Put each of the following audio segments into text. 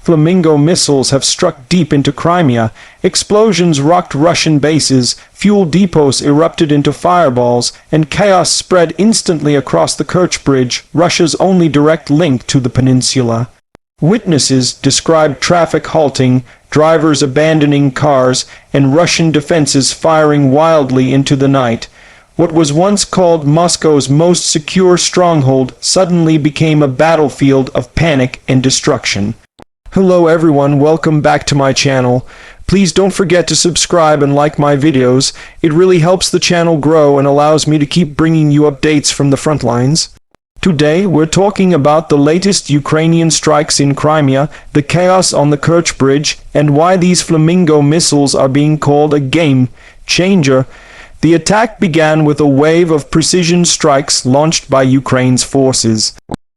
Flamingo missiles have struck deep into Crimea. Explosions rocked Russian bases, fuel depots erupted into fireballs, and chaos spread instantly across the Kerch Bridge, Russia's only direct link to the peninsula. Witnesses described traffic halting, drivers abandoning cars, and Russian defenses firing wildly into the night. What was once called Moscow's most secure stronghold suddenly became a battlefield of panic and destruction. Hello everyone, welcome back to my channel. Please don't forget to subscribe and like my videos. It really helps the channel grow and allows me to keep bringing you updates from the front lines. Today we're talking about the latest Ukrainian strikes in Crimea, the chaos on the Kerch Bridge, and why these Flamingo missiles are being called a game changer. The attack began with a wave of precision strikes launched by Ukraine's forces.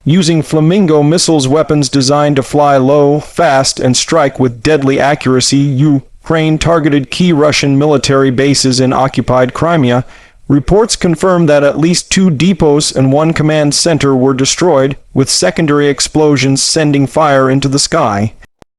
Using Flamingo missiles, weapons designed to fly low, fast, and strike with deadly accuracy, Ukraine targeted key Russian military bases in occupied Crimea. Reports confirm that at least 2 depots and 1 command center were destroyed, with secondary explosions sending fire into the sky.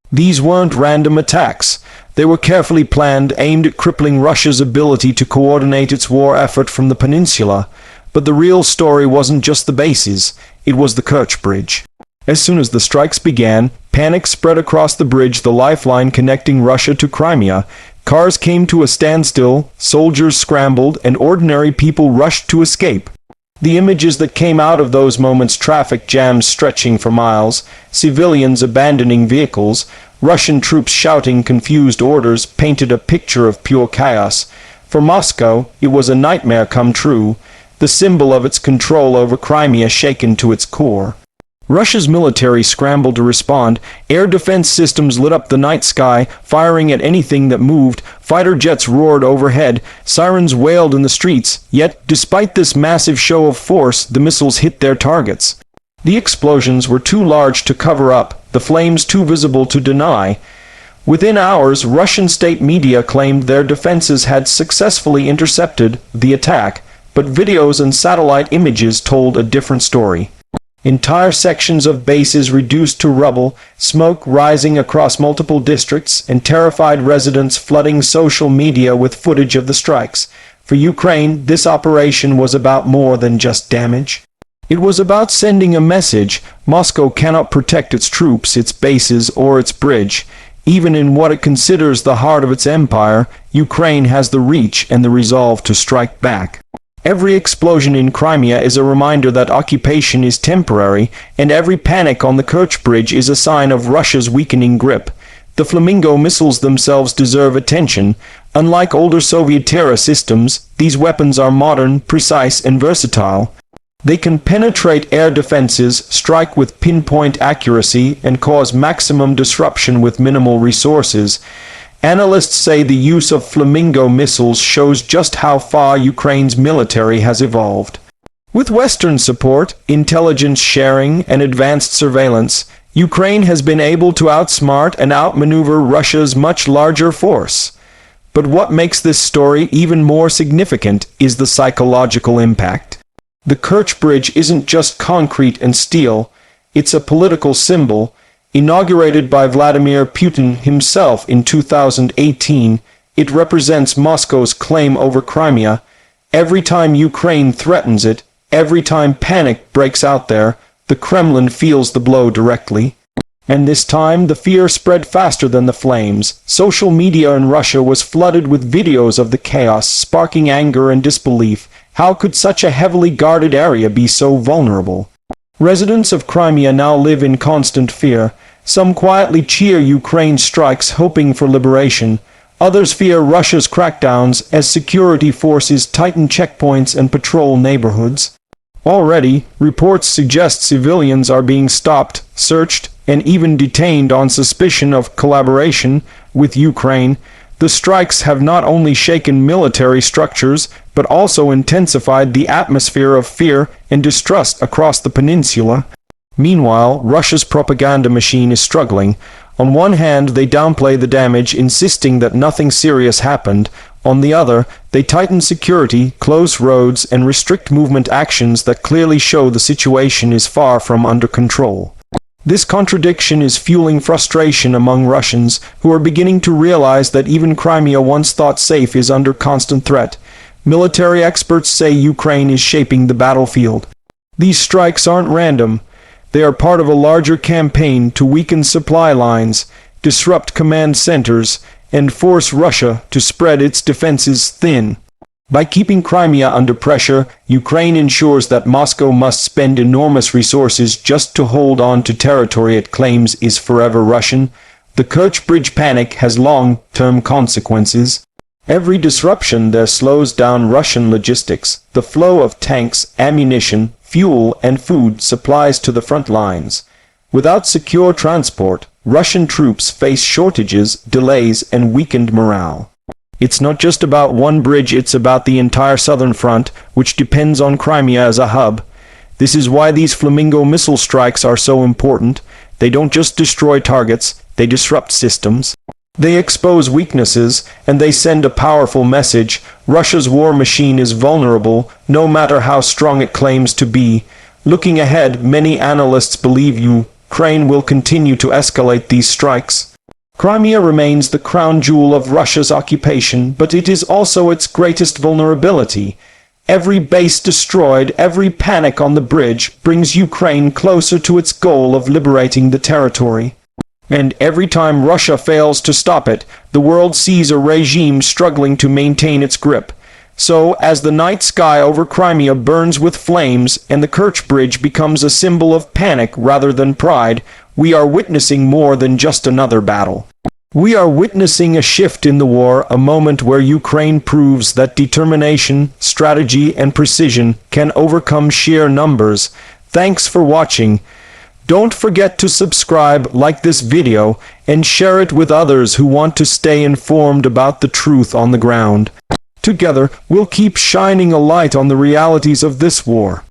These weren't random attacks. They were carefully planned, aimed at crippling Russia's ability to coordinate its war effort from the peninsula. But the real story wasn't just the bases, it was the Kerch Bridge. As soon as the strikes began, panic spread across the bridge, the lifeline connecting Russia to Crimea. Cars came to a standstill, soldiers scrambled, and ordinary people rushed to escape. The images that came out of those moments: traffic jams stretching for miles, civilians abandoning vehicles, Russian troops shouting confused orders, painted a picture of pure chaos. For Moscow, it was a nightmare come true, the symbol of its control over Crimea shaken to its core. Russia's military scrambled to respond. Air defense systems lit up the night sky, firing at anything that moved. Fighter jets roared overhead. Sirens wailed in the streets. Yet, despite this massive show of force, the missiles hit their targets. The explosions were too large to cover up, the flames too visible to deny. Within hours, Russian state media claimed their defenses had successfully intercepted the attack, but videos and satellite images told a different story. Entire sections of bases reduced to rubble, smoke rising across multiple districts, and terrified residents flooding social media with footage of the strikes. For Ukraine, this operation was about more than just damage. It was about sending a message: Moscow cannot protect its troops, its bases, or its bridge. Even in what it considers the heart of its empire, Ukraine has the reach and the resolve to strike back. Every explosion in Crimea is a reminder that occupation is temporary, and every panic on the Kerch Bridge is a sign of Russia's weakening grip. The Flamingo missiles themselves deserve attention. Unlike older Soviet-era systems, these weapons are modern, precise, and versatile. They can penetrate air defenses, strike with pinpoint accuracy, and cause maximum disruption with minimal resources. Analysts say the use of Flamingo missiles shows just how far Ukraine's military has evolved. With Western support, intelligence sharing, and advanced surveillance, Ukraine has been able to outsmart and outmaneuver Russia's much larger force. But what makes this story even more significant is the psychological impact. The Kerch Bridge isn't just concrete and steel, it's a political symbol. Inaugurated by Vladimir Putin himself in 2018, it represents Moscow's claim over Crimea. Every time Ukraine threatens it, every time panic breaks out there, the Kremlin feels the blow directly. And this time, the fear spread faster than the flames. Social media in Russia was flooded with videos of the chaos, sparking anger and disbelief. How could such a heavily guarded area be so vulnerable? Residents of Crimea now live in constant fear. Some quietly cheer Ukraine's strikes, hoping for liberation. Others fear Russia's crackdowns as security forces tighten checkpoints and patrol neighborhoods. Already, reports suggest civilians are being stopped, searched, and even detained on suspicion of collaboration with Ukraine. The strikes have not only shaken military structures, but also intensified the atmosphere of fear and distrust across the peninsula. Meanwhile, Russia's propaganda machine is struggling. On one hand, they downplay the damage, insisting that nothing serious happened. On the other, they tighten security, close roads, and restrict movement, actions that clearly show the situation is far from under control. This contradiction is fueling frustration among Russians, who are beginning to realize that even Crimea, once thought safe, is under constant threat. Military experts say Ukraine is shaping the battlefield. These strikes aren't random. They are part of a larger campaign to weaken supply lines, disrupt command centers, and force Russia to spread its defenses thin. By keeping Crimea under pressure, Ukraine ensures that Moscow must spend enormous resources just to hold on to territory it claims is forever Russian. The Kerch Bridge panic has long-term consequences. Every disruption there slows down Russian logistics, the flow of tanks, ammunition, fuel, and food supplies to the front lines. Without secure transport, Russian troops face shortages, delays, and weakened morale. It's not just about one bridge, it's about the entire southern front, which depends on Crimea as a hub. This is why these Flamingo missile strikes are so important. They don't just destroy targets, they disrupt systems. They expose weaknesses, and they send a powerful message. Russia's war machine is vulnerable, no matter how strong it claims to be. Looking ahead, many analysts believe Ukraine will continue to escalate these strikes. Crimea remains the crown jewel of Russia's occupation, but it is also its greatest vulnerability. Every base destroyed, every panic on the bridge, brings Ukraine closer to its goal of liberating the territory. And every time Russia fails to stop it, the world sees a regime struggling to maintain its grip. So, as the night sky over Crimea burns with flames and the Kerch Bridge becomes a symbol of panic rather than pride, we are witnessing more than just another battle. We are witnessing a shift in the war, a moment where Ukraine proves that determination, strategy, and precision can overcome sheer numbers. Thanks for watching. Don't forget to subscribe, like this video, and share it with others who want to stay informed about the truth on the ground. Together, we'll keep shining a light on the realities of this war.